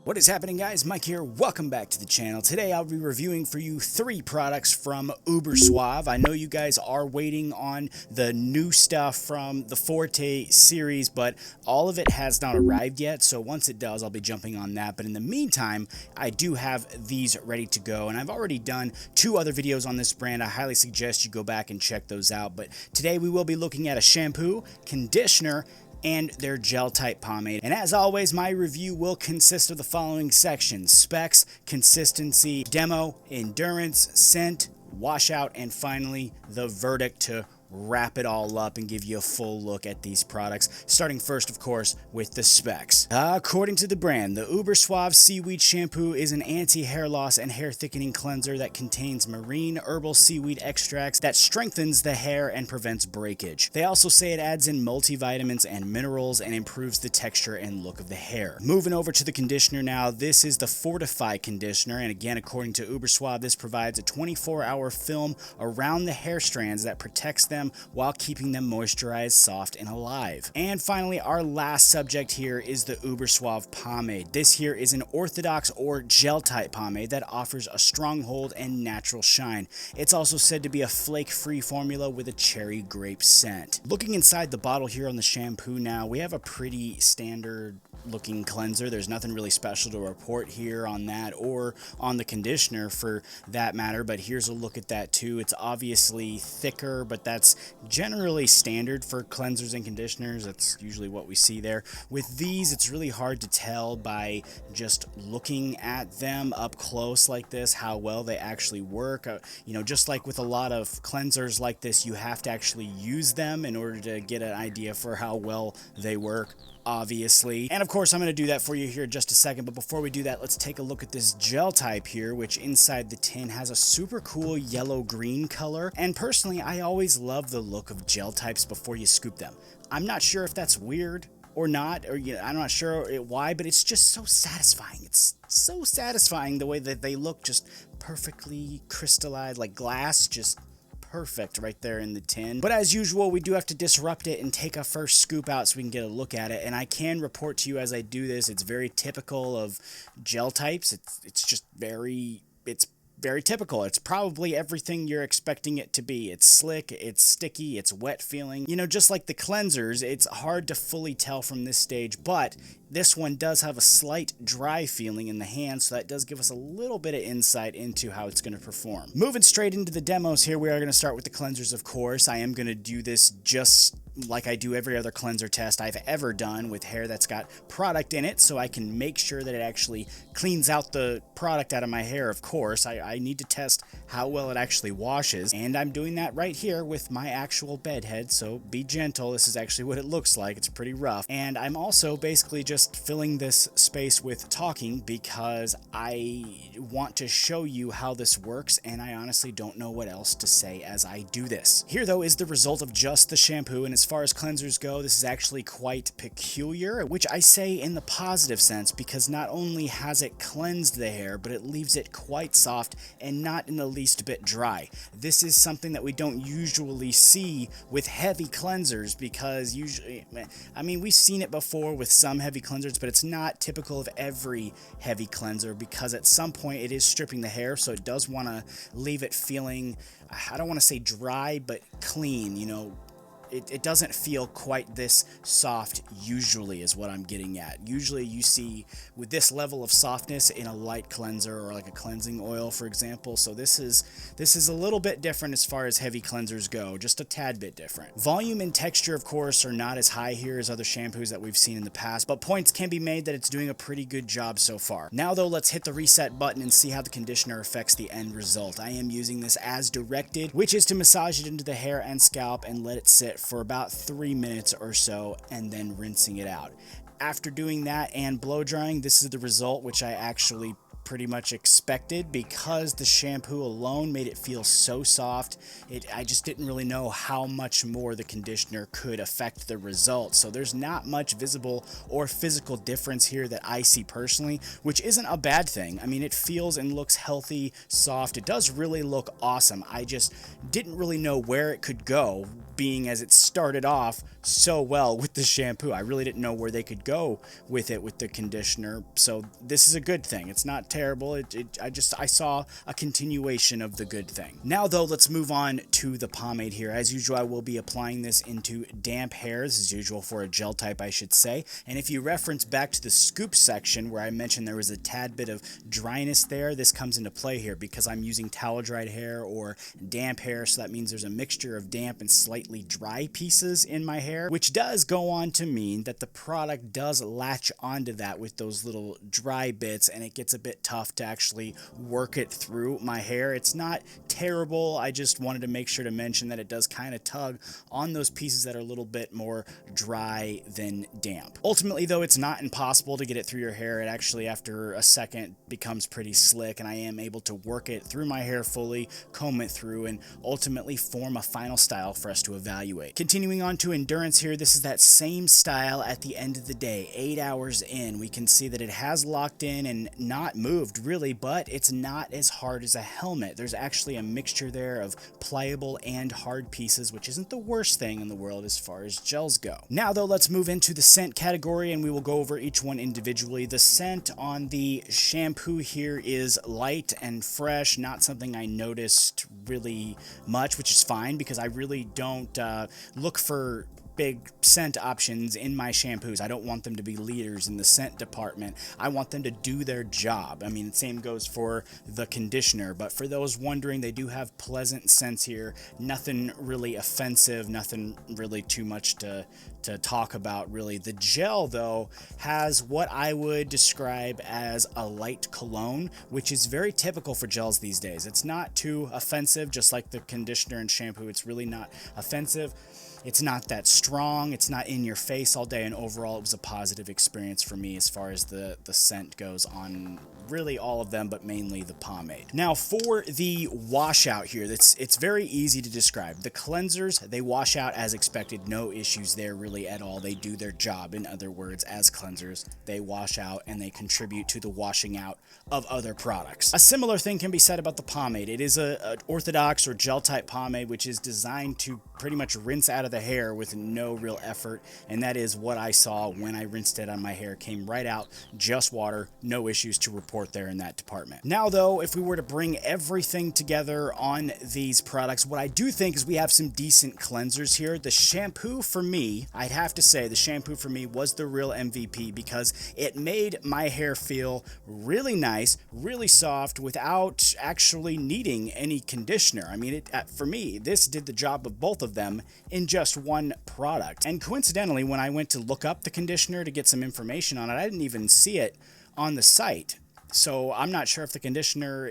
What is happening, guys? Mike here. Welcome back to the channel. Today I'll be reviewing for you 3 products from Ubersuave. I know you guys are waiting on the new stuff from the Forte series, but all of it has not arrived yet, so once it does, I'll be jumping on that. But in the meantime, I do have these ready to go, and I've already done 2 other videos on this brand. I highly suggest you go back and check those out. But today we will be looking at a shampoo, conditioner, and their gel type pomade. And as always, my review will consist of the following sections: specs, consistency, demo, endurance, scent, washout, and finally the verdict to wrap it all up and give you a full look at these products, starting first, of course, with the specs. According to the brand, the Ubersuave Seaweed Shampoo is an anti-hair loss and hair thickening cleanser that contains marine herbal seaweed extracts that strengthens the hair and prevents breakage. They also say it adds in multivitamins and minerals and improves the texture and look of the hair. Moving over to the conditioner now, this is the Fortify conditioner, and again, according to Ubersuave, this provides a 24-hour film around the hair strands that protects them while keeping them moisturized, soft, and alive. And finally, our last subject here is the Ubersuave pomade. This here is an orthodox or gel type pomade that offers a strong hold and natural shine. It's also said to be a flake-free formula with a cherry grape scent. Looking inside the bottle here on the shampoo now, we have a pretty standard looking cleanser. There's nothing really special to report here on that or on the conditioner for that matter, but here's a look at that too. It's obviously thicker, but that's generally standard for cleansers and conditioners. That's usually what we see there. With these, it's really hard to tell by just looking at them up close like this how well they actually work. You know, just like with a lot of cleansers like this, you have to actually use them in order to get an idea for how well they work, obviously. And of course, I'm going to do that for you here in just a second, but before we do that, let's take a look at this gel type here, which inside the tin has a super cool yellow-green color. And personally, I always love the look of gel types before you scoop them. I'm not sure if that's weird or not, or I'm not sure why, but it's just so satisfying. It's so satisfying the way that they look, just perfectly crystallized, like glass, just perfect right there in the tin. But as usual, we do have to disrupt it and take a first scoop out so we can get a look at it. And I can report to you as I do this, it's very typical of gel types. It's very typical. It's probably everything you're expecting it to be. It's slick, it's sticky, it's wet feeling. You know, just like the cleansers, it's hard to fully tell from this stage, but this one does have a slight dry feeling in the hand, so that does give us a little bit of insight into how it's going to perform. Moving straight into the demos here, we are going to start with the cleansers, of course. I am going to do this just like I do every other cleanser test I've ever done with hair that's got product in it, so I can make sure that it actually cleans out the product out of my hair, of course. I need to test how well it actually washes, and I'm doing that right here with my actual bed head, so be gentle. This is actually what it looks like. It's pretty rough. And I'm also basically just filling this space with talking because I want to show you how this works, and I honestly don't know what else to say as I do this. Here, though, is the result of just the shampoo, and as far as cleansers go, this is actually quite peculiar, which I say in the positive sense, because not only has it cleansed the hair, but it leaves it quite soft and not in the least bit dry. This is something that we don't usually see with heavy cleansers, because usually, I mean, we've seen it before with some heavy cleansers, but it's not typical of every heavy cleanser, because at some point it is stripping the hair, so it does want to leave it feeling, I don't want to say dry, but clean, you know. It doesn't feel quite this soft usually, is what I'm getting at. Usually you see with this level of softness in a light cleanser or like a cleansing oil, for example. So this is a little bit different as far as heavy cleansers go, just a tad bit different. Volume and texture, of course, are not as high here as other shampoos that we've seen in the past, but points can be made that it's doing a pretty good job so far. Now though, let's hit the reset button and see how the conditioner affects the end result. I am using this as directed, which is to massage it into the hair and scalp and let it sit for about 3 minutes or so, and then rinsing it out. After doing that and blow drying, this is the result, which I actually pretty much expected, because the shampoo alone made it feel so soft. I just didn't really know how much more the conditioner could affect the result. So there's not much visible or physical difference here that I see personally, which isn't a bad thing. I mean, it feels and looks healthy, soft. It does really look awesome. I just didn't really know where it could go being as it started off so well with the shampoo. I really didn't know where they could go with it with the conditioner, so this is a good thing. It's not terrible. I saw a continuation of the good thing. Now though, let's move on to the pomade here. As usual, I will be applying this into damp hairs, as usual for a gel type, I should say. And if you reference back to the scoop section where I mentioned there was a tad bit of dryness there, this comes into play here because I'm using towel dried hair or damp hair, so that means there's a mixture of damp and slightly dry pieces in my hair, which does go on to mean that the product does latch onto that with those little dry bits, and it gets a bit tough to actually work it through my hair. It's not terrible. I just wanted to make sure to mention that it does kind of tug on those pieces that are a little bit more dry than damp. Ultimately though, it's not impossible to get it through your hair. It actually, after a second, becomes pretty slick, and I am able to work it through my hair fully, comb it through, and ultimately form a final style for us to evaluate. Continuing on to endurance here, this is that same style at the end of the day. 8 hours in, we can see that it has locked in and not moved really, but it's not as hard as a helmet. There's actually a mixture there of pliable and hard pieces, which isn't the worst thing in the world as far as gels go. Now though, let's move into the scent category, and we will go over each one individually. The scent on the shampoo here is light and fresh, not something I noticed really much, which is fine because I really don't look for big scent options in my shampoos. I don't want them to be leaders in the scent department. I want them to do their job. I mean, the same goes for the conditioner, but for those wondering, they do have pleasant scents here. Nothing really offensive, nothing really too much to talk about really. The gel though has what I would describe as a light cologne, which is very typical for gels these days. It's not too offensive, just like the conditioner and shampoo. It's really not offensive. It's not that strong, it's not in your face all day, and overall it was a positive experience for me as far as the scent goes on really all of them, but mainly the pomade. Now for the washout here, it's very easy to describe. The cleansers, they wash out as expected, no issues there really at all. They do their job. In other words, as cleansers, they wash out and they contribute to the washing out of other products. A similar thing can be said about the pomade. It is an orthodox or gel type pomade, which is designed to pretty much rinse out of the hair with no real effort, and that is what I saw when I rinsed it on my hair. Came right out, just water, no issues to report there in that department. Now though, if we were to bring everything together on these products, what I do think is we have some decent cleansers here. The shampoo for me, I'd have to say the shampoo for me was the real MVP because it made my hair feel really nice, really soft without actually needing any conditioner. I mean, for me, this did the job of both of them in just one product. And coincidentally, when I went to look up the conditioner to get some information on it, I didn't even see it on the site. So I'm not sure if the conditioner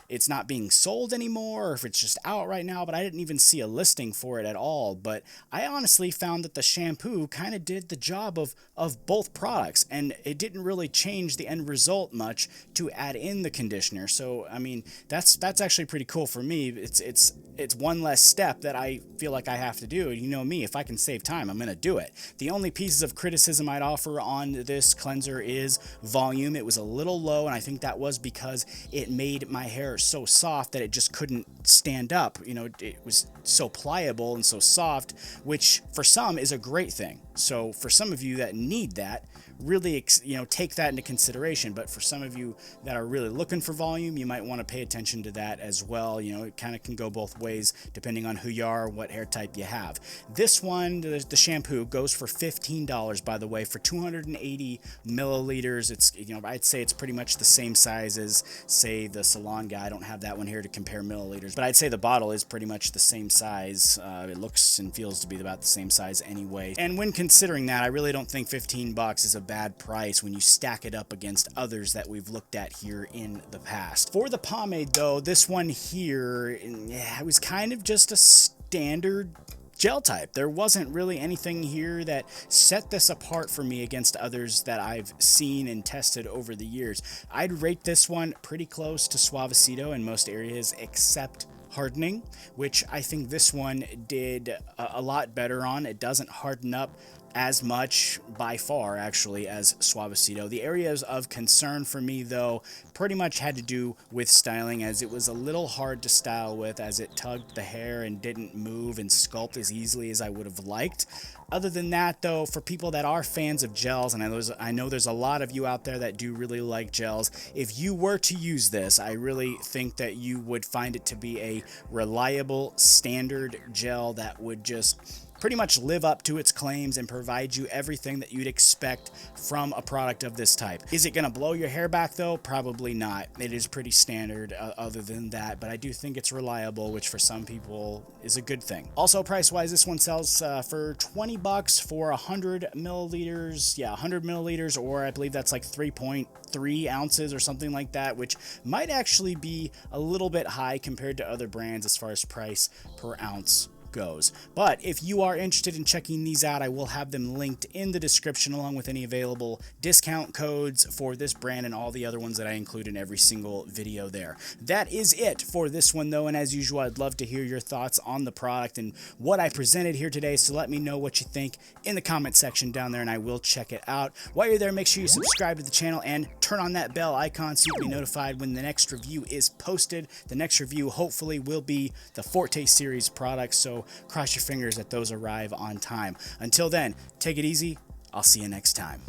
it's not being sold anymore or if it's just out right now, but I didn't even see a listing for it at all. But I honestly found that the shampoo kind of did the job of both products, and it didn't really change the end result much to add in the conditioner. So I mean, that's actually pretty cool for me. It's one less step that I feel like I have to do. You know me, if I can save time, I'm gonna do it. The only pieces of criticism I'd offer on this cleanser is volume. It was a little low, and I think that was because it made my hair so soft that it just couldn't stand up. You know, it was so pliable and so soft, which for some is a great thing. So for some of you that need that, really, take that into consideration. But for some of you that are really looking for volume, you might want to pay attention to that as well. You know, it kind of can go both ways depending on who you are, what hair type you have. This one, the shampoo, goes for $15, by the way, for 280 milliliters. It's, I'd say it's pretty much the same size as, say, the Salon Guy. I don't have that one here to compare milliliters, but I'd say the bottle is pretty much the same size. It looks and feels to be about the same size anyway. And when considering that, I really don't think $15 is a bad price when you stack it up against others that we've looked at here in the past. For the pomade though, this one here, it was kind of just a standard gel type. There wasn't really anything here that set this apart for me against others that I've seen and tested over the years. I'd rate this one pretty close to Suavecito in most areas except hardening, which I think this one did a lot better on. It doesn't harden up as much by far actually as Suavecito. The areas of concern for me though pretty much had to do with styling, as it was a little hard to style with, as it tugged the hair and didn't move and sculpt as easily as I would have liked. Other than that though, for people that are fans of gels, and I know there's a lot of you out there that do really like gels, if you were to use this, I really think that you would find it to be a reliable standard gel that would just pretty much live up to its claims and provide you everything that you'd expect from a product of this type. Is it going to blow your hair back though? Probably not. It is pretty standard other than that, but I do think it's reliable, which for some people is a good thing. Also, price-wise, this one sells for $20 for 100 milliliters. Yeah, 100 milliliters, or I believe that's like 3.3 ounces or something like that, which might actually be a little bit high compared to other brands as far as price per ounce goes. But if you are interested in checking these out, I will have them linked in the description along with any available discount codes for this brand and all the other ones that I include in every single video there. That is it for this one though, and as usual, I'd love to hear your thoughts on the product and what I presented here today, so let me know what you think in the comment section down there and I will check it out. While you're there, make sure you subscribe to the channel and turn on that bell icon so you can be notified when the next review is posted. The next review hopefully will be the Forte series products, so cross your fingers that those arrive on time. Until then, take it easy. I'll see you next time.